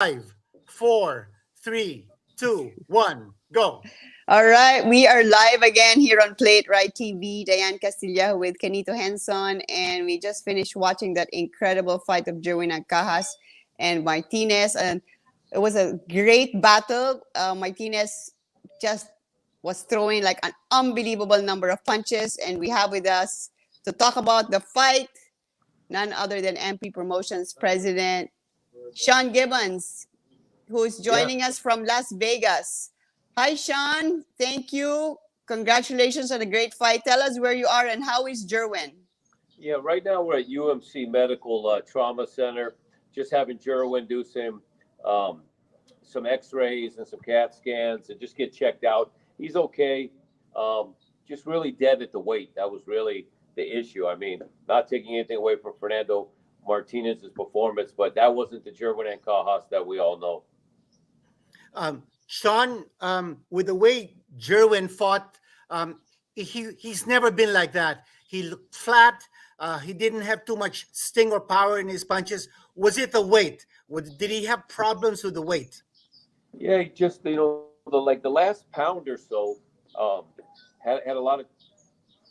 Five, four, three, two, one, go. All right, we are live again here on Plate Right TV. Diane Castilla with Kenito Henson, and we just finished watching that incredible fight of Jerwin Ancajas and Martinez, and it was a great battle. Martinez just was throwing like an unbelievable number of punches, and we have with us to talk about the fight none other than MP Promotions President Sean Gibbons, who is Yeah, joining us from Las Vegas. Hi, Sean. Thank you. Congratulations on a great fight. Tell us where you are and how is Jerwin? yeah. Right now we're at UMC Medical Trauma Center, just having Jerwin do um, some X-rays and some CAT scans and just get checked out. He's okay. Just really dead at the weight. That was really the issue. I mean, not taking anything away from Fernando Martinez's performance, but that wasn't the Jerwin Ancajas that we all know. Sean, with the way Jerwin fought, he's never been like that. He looked flat. He didn't have too much sting or power in his punches. Was it the weight? Did he have problems with the weight? Yeah, he just the last pound or so had a lot of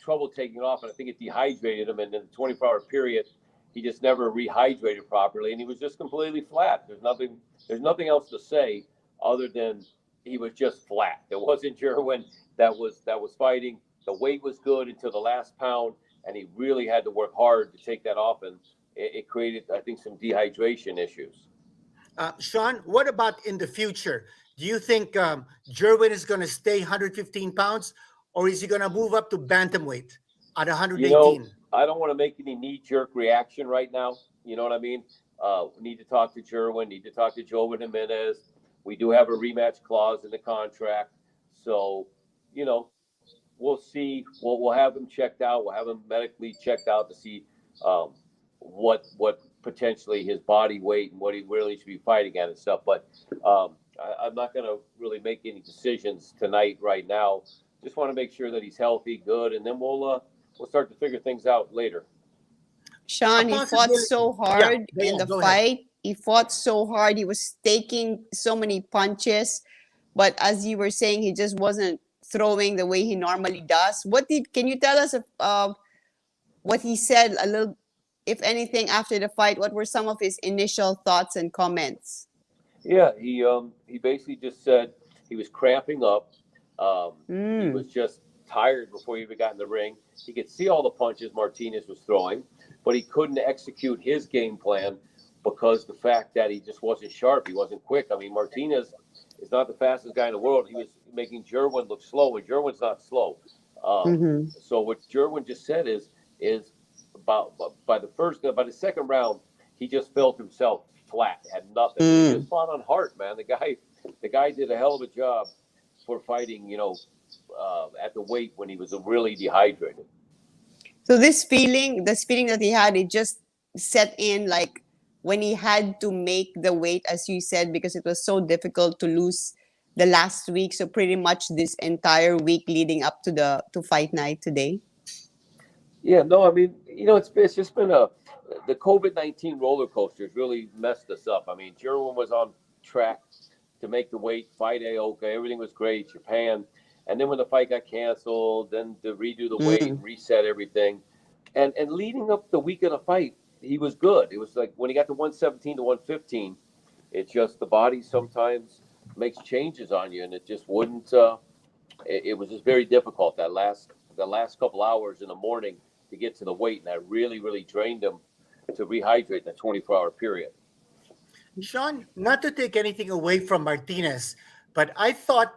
trouble taking off, and I think it dehydrated him. And in the 24-hour period, he just never rehydrated properly, and he was just completely flat. There's nothing else to say other than he was just flat. It wasn't Jerwin that was fighting. The weight was good until the last pound, and he really had to work hard to take that off, and it created, I think, some dehydration issues. Sean, what about in the future? Do you think Jerwin is going to stay 115 pounds, or is he going to move up to bantamweight at You know, 118? I don't want to make any knee-jerk reaction right now. You know what I mean? We need to talk to Jerwin, need to talk to Joe Jimenez. We do have a rematch clause in the contract. So, we'll see. We'll have him checked out. We'll have him medically checked out to see what potentially his body weight and what he really should be fighting at and stuff. But I'm not going to really make any decisions tonight right now. Just want to make sure that he's healthy, good, and then we'll start to figure things out later. A Sean, he fought possibility. so Yeah, hard in yeah, the go ahead. fight. He fought so hard. He was taking so many punches. But as you were saying, he just wasn't throwing the way he normally does. Can you tell us what he said a little, if anything, after the fight? What were some of his initial thoughts and comments? Yeah, he basically just said he was cramping up. He Mm. was just tired before he even got in the ring. He could see all the punches Martinez was throwing, but he couldn't execute his game plan because the fact that he just wasn't sharp. He wasn't quick. I mean, Martinez is not the fastest guy in the world. He was making Jerwin look slow, and Jerwin's not slow. Mm-hmm. So what Jerwin just said is about by the second round, he just felt himself flat, had nothing. He Mm. just fought on heart, man. The guy did a hell of a job for fighting, at the weight when he was really dehydrated. So this feeling that he had, it just set in like when he had to make the weight, as you said, because it was so difficult to lose the last week. So pretty much this entire week leading up to the to fight night today. Yeah, no, I mean, it's just been the COVID-19 roller coaster has really messed us up. I mean, Jerwin was on track to make the weight, fight Aoka, everything was great, Japan, and then when the fight got canceled, then to redo the weight, Mm. reset everything, and leading up the week of the fight, he was good. It was like when he got to 117 to 115, it just the body sometimes makes changes on you, and it just wouldn't. It was just very difficult the last couple hours in the morning to get to the weight, and that really really drained him to rehydrate in that 24-hour period. Sean, not to take anything away from Martinez, but I thought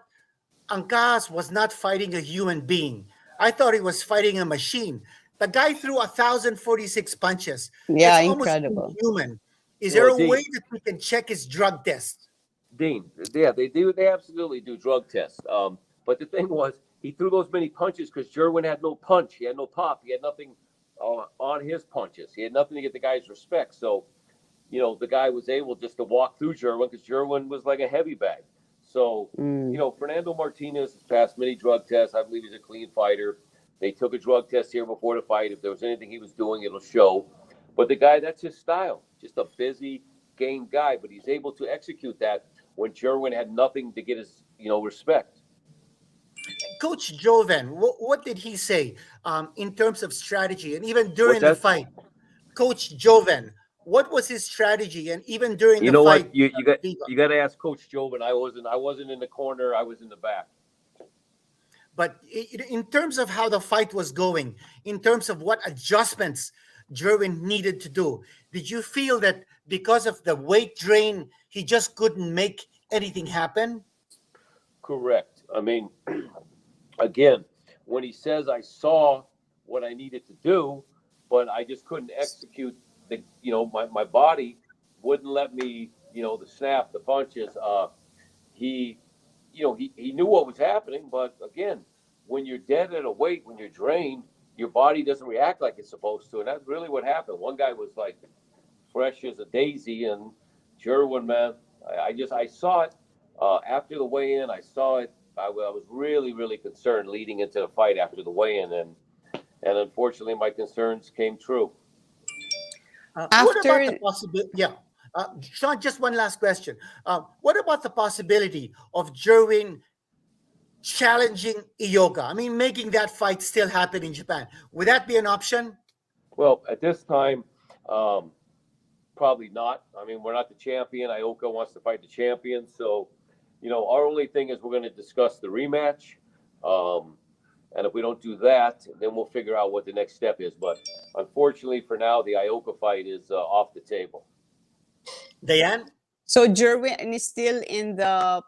Ancajas was not fighting a human being. I thought he was fighting a machine. The guy threw 1,046 punches. Yeah, That's almost incredible. inhuman. Is there Well, a way Dean, that we can check his drug test? Dean, yeah, they do. They absolutely do drug tests. But the thing was, he threw those many punches because Jerwin had no punch. He had no pop. He had nothing on his punches. He had nothing to get the guy's respect. So, the guy was able just to walk through Jerwin because Jerwin was like a heavy bag. So, Mm. Fernando Martinez has passed many drug tests. I believe he's a clean fighter. They took a drug test here before the fight. If there was anything he was doing, it'll show. But the guy, that's his style. Just a busy, game guy, but he's able to execute that when Jerwin had nothing to get his, respect. Coach Joven, what did he say in terms of strategy and even What's during the that? fight? Coach Joven, what was his strategy and even during You the know what? fight? You got to ask Coach Job, and I wasn't in the corner. I was in the back. But in terms of how the fight was going, in terms of what adjustments Jerwin needed to do, did you feel that because of the weight drain, he just couldn't make anything happen? Correct. I mean, again, when he says I saw what I needed to do, but I just couldn't execute my body wouldn't let me, the snap, the punches. He, he knew what was happening, but again, when you're dead at a weight, when you're drained, your body doesn't react like it's supposed to, and that's really what happened. One guy was like fresh as a daisy, and Jerwin, man, I saw it after the weigh-in. I saw it. I was really, really concerned leading into the fight after the weigh-in, and unfortunately, my concerns came true. What about the After possibility? Yeah. Sean, just one last question. What about the possibility of Jerwin challenging Ioka? I mean, making that fight still happen in Japan. Would that be an option? Well, at this time, um, probably not. I mean, we're not the champion. Ioka wants to fight the champion, so our only thing is we're going to discuss the rematch. Um, And if we don't do that, then we'll figure out what the next step is. But unfortunately, for now, the Ioka fight is off the table. Diane? so Jerwin is still in the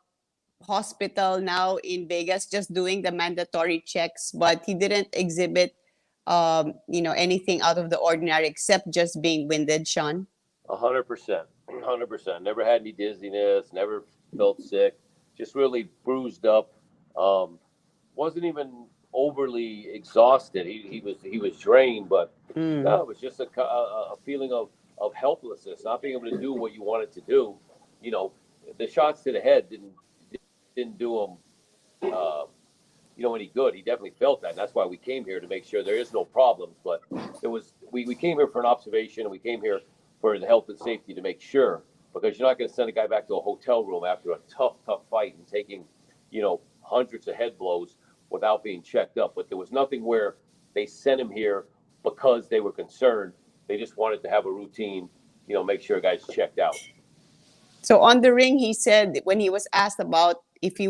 hospital now in Vegas, just doing the mandatory checks, but he didn't exhibit anything out of the ordinary except just being winded, Sean. 100%. 100%. Never had any dizziness, never felt sick, just really bruised up. Wasn't even overly exhausted. He was drained, but Mm. no, it was just a feeling of helplessness, not being able to do what you wanted to do. You know, the shots to the head didn't do him, any good. He definitely felt that. And that's why we came here to make sure there is no problems. But we came here for an observation, and we came here for the health and safety to make sure, because you're not going to send a guy back to a hotel room after a tough fight and taking, hundreds of head blows without being checked up. But there was nothing where they sent him here because they were concerned. They just wanted to have a routine, make sure guys checked out. So on the ring, he said when he was asked about if he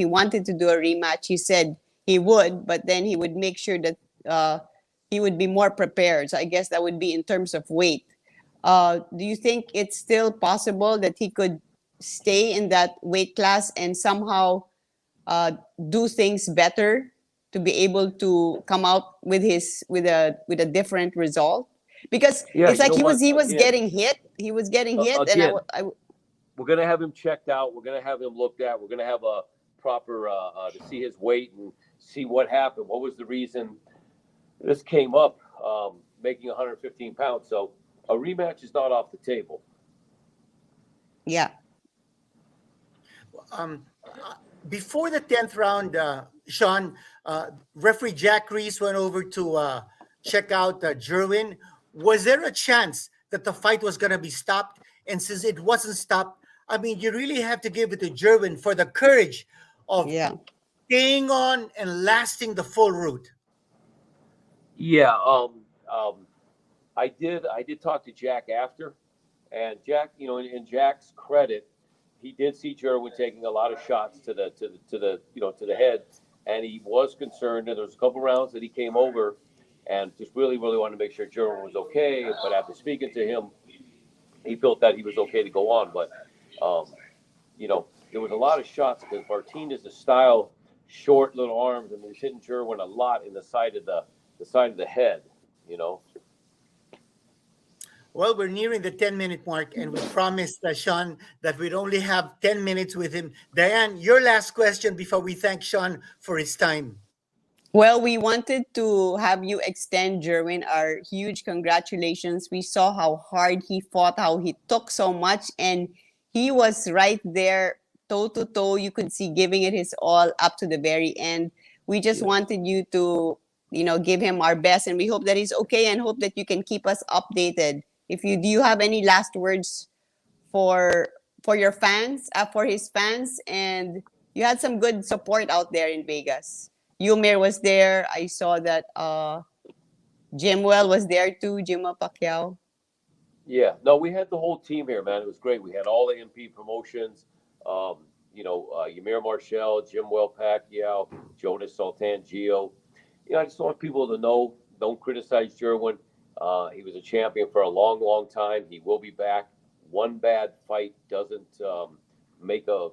wanted to do a rematch, he said he would, but then he would make sure that he would be more prepared. So I guess that would be in terms of weight. Do you think it's still possible that he could stay in that weight class and somehow do things better to be able to come out with a different result? Because Yeah, it's you like know what? he was Again, getting hit. He was getting hit, and again, we're going to have him checked out. We're going to have him looked at. We're going to have a proper to see his weight and see what happened. What was the reason this came up, making 115 pounds? So a rematch is not off the table. yeah. Before the 10th round, Sean, referee Jack Reese went over to check out Jerwin. Was there a chance that the fight was going to be stopped? And since it wasn't stopped, I mean, you really have to give it to Jerwin for the courage of Yeah. staying on and lasting the full route. Yeah, I did talk to Jack after, and Jack, in Jack's credit, he did see Jerwin taking a lot of shots to the head, and he was concerned. And there was a couple rounds that he came over, and just really, really wanted to make sure Jerwin was okay. But after speaking to him, he felt that he was okay to go on. But there was a lot of shots because Martinez's style, short little arms, and he was hitting Jerwin a lot in the side of the head. Well, we're nearing the 10-minute mark, and we promised Sean that we'd only have 10 minutes with him. Diane, your last question before we thank Sean for his time. Well, we wanted to have you extend, Jerwin, our huge congratulations. We saw how hard he fought, how he took so much, and he was right there, toe to toe. You could see giving it his all up to the very end. We just wanted you to, give him our best, and we hope that he's okay and hope that you can keep us updated. Do you have any last words for your fans, for his fans, and you had some good support out there in Vegas. Yumir was there. I saw that Jimwell was there too, Jimwell Pacquiao. Yeah, no, we had the whole team here, man. It was great. We had all the MP promotions. Ymir Marshall, Jim Well Pacquiao, Jonas Sultan Gio. I just want people to know, don't criticize Jerwin. He was a champion for a long, long time. He will be back. One bad fight doesn't make a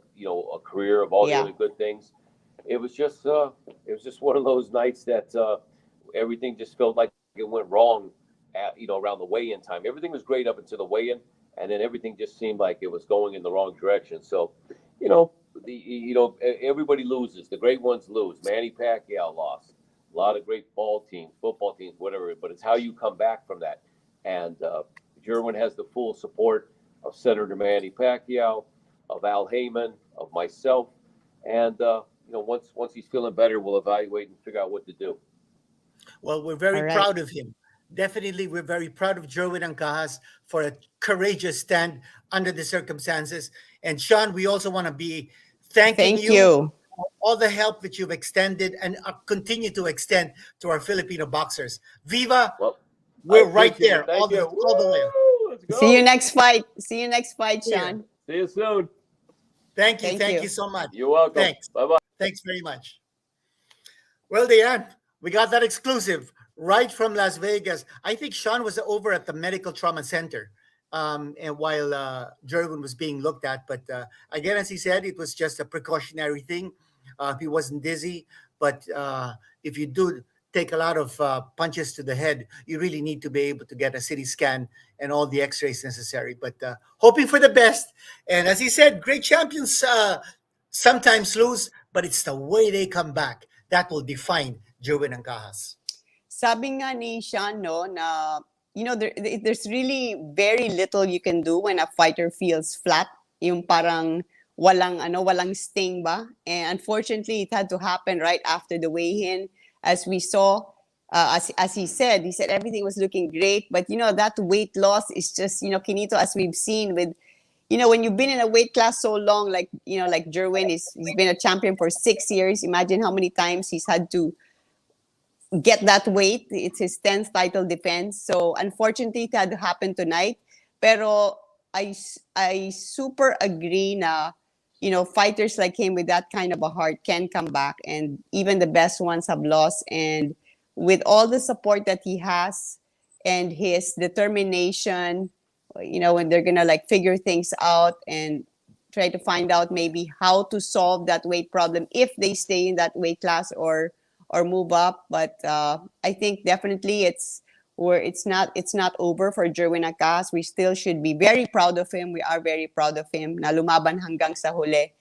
career of all the Yeah. other good things. It was just one of those nights that everything just felt like it went wrong around the weigh-in time. Everything was great up until the weigh-in, and then everything just seemed like it was going in the wrong direction. So, everybody loses. The great ones lose. Manny Pacquiao lost. A lot of great ball teams, football teams, whatever. But it's how you come back from that. And Jerwin has the full support of Senator Manny Pacquiao, of Al Heyman, of myself, and once he's feeling better, we'll evaluate and figure out what to do. Well, we're very All right. proud of him. Definitely, we're very proud of Jerwin Ancajas for a courageous stand under the circumstances. And Sean, we also want to be thanking Thank you. for all the help that you've extended and continue to extend to our Filipino boxers. Viva! Well, We're I right appreciate there, it. Thank you. all the way. Woo! Let's go. See you next fight. See you next fight, Yeah. Sean. See you soon. Thank you. Thank Thank you. you so much. You're welcome. Thanks. Bye-bye. Thanks very much. Well, Diane, we got that exclusive right from Las Vegas. I think Sean was over at the Medical Trauma Center and while Jerwin was being looked at. But again, as he said, it was just a precautionary thing. He wasn't dizzy. But if you do take a lot of punches to the head, you really need to be able to get a CT scan and all the x-rays necessary. But hoping for the best. And as he said, great champions sometimes lose, but it's the way they come back that will define Jerwin Ancajas. Sabi nga ni Sean, no, na, there's really very little you can do when a fighter feels flat. Yung parang walang sting ba? And unfortunately, it had to happen right after the weigh-in. As we saw, as he said everything was looking great. But, that weight loss is just, Kinito, as we've seen with, when you've been in a weight class so long, like Jerwin, he's been a champion for 6 years. Imagine how many times he's had to get that weight. It's his 10th title defense. So unfortunately, it had to happen tonight. Pero I super agree na, fighters like him with that kind of a heart can come back. And even the best ones have lost. And with all the support that he has and his determination, when they're going to figure things out and try to find out maybe how to solve that weight problem if they stay in that weight class or move up. But I think definitely it's not over for Jerwin Ancajas. We still should be very proud of him. We are very proud of him na lumaban hanggang sa huli.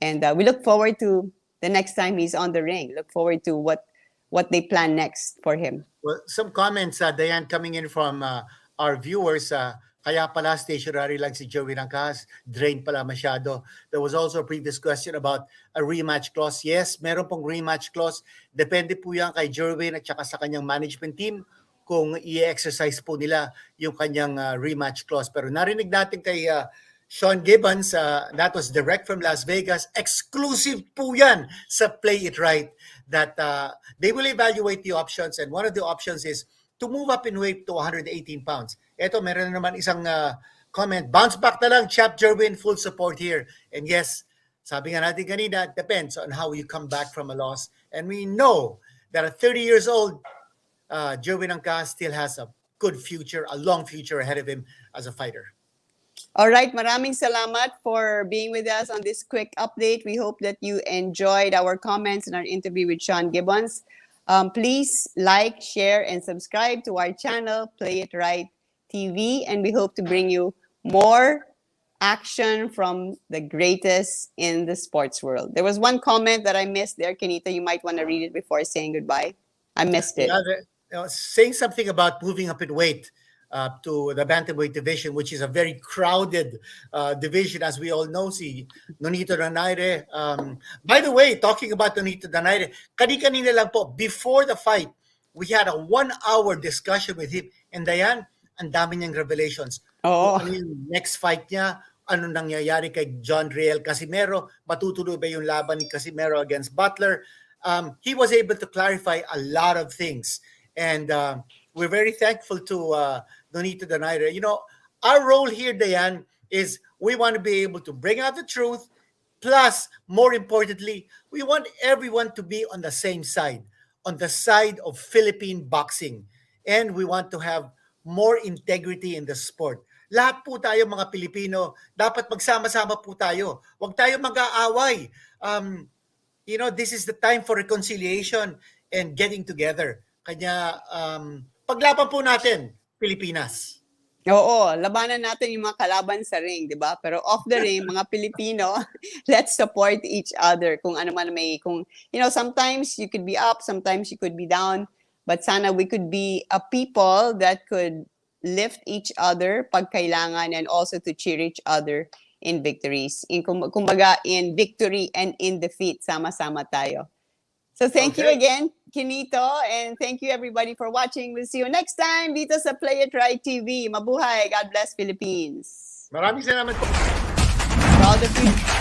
And we look forward to the next time he's on the ring. Look forward to what they plan next for him. Well, some comments, Diane, coming in from our viewers. Kaya pala stationary lang si Jerwin Ancajas, drain pala masyado. There was also a previous question about a rematch clause. Yes, meron pong rematch clause. Depende po yan kay Jerwin at saka sa kanyang management team kung i-exercise po nila yung kanyang rematch clause. Pero narinig natin kay Sean Gibbons, that was direct from Las Vegas. Exclusive po yan sa Play It Right that they will evaluate the options, and one of the options is to move up in weight to 118 pounds. Ito, meron na naman isang comment. Bounce back na lang, Chap Jerwin, full support here. And yes, sabi nga natin kanina, it depends on how you come back from a loss. And we know that at 30 years old, Jerwin Ancajas still has a good future, a long future ahead of him as a fighter. All right, maraming salamat for being with us on this quick update. We hope that you enjoyed our comments and our interview with Sean Gibbons. Please like, share, and subscribe to our channel, Play It Right TV, and we hope to bring you more action from the greatest in the sports world. There was one comment that I missed there, Kenita. You might want to read it before saying goodbye. I missed it. Saying something about moving up in weight to the bantamweight division, which is a very crowded division, as we all know. Si Nonito Donaire. By the way, talking about Nonito Donaire, kani-kanina lang po, before the fight, we had a 1-hour discussion with him. And Diane, ang dami niyang revelations. Oh. Ano yung next fight niya, ano nangyayari kay John Riel Casimero, matutuloy ba yung laban ni Casimero against Butler. He was able to clarify a lot of things. And we're very thankful to Donito Donaire. You know, our role here, Diane, is we want to be able to bring out the truth. Plus, more importantly, we want everyone to be on the same side, on the side of Philippine boxing. And we want to have more integrity in the sport. Lahat po tayo mga Pilipino, dapat magsama-sama po tayo. Huwag tayo mag-aaway. You know, this is the time for reconciliation and getting together. Kanya, paglaban po natin, Pilipinas. Oo, labanan natin yung mga kalaban sa ring, di ba? Pero off the ring, mga Pilipino, let's support each other. Kung ano man may, kung, you know, sometimes you could be up, sometimes you could be down, but sana we could be a people that could lift each other pag kailangan and also to cheer each other in victories. Kumbaga, in victory and in defeat, sama-sama tayo. So thank you again, Kinito, and thank you everybody for watching. We'll see you next time dito sa Play It Right TV. Mabuhay! God bless Philippines! Maraming salamat po. Proud of you.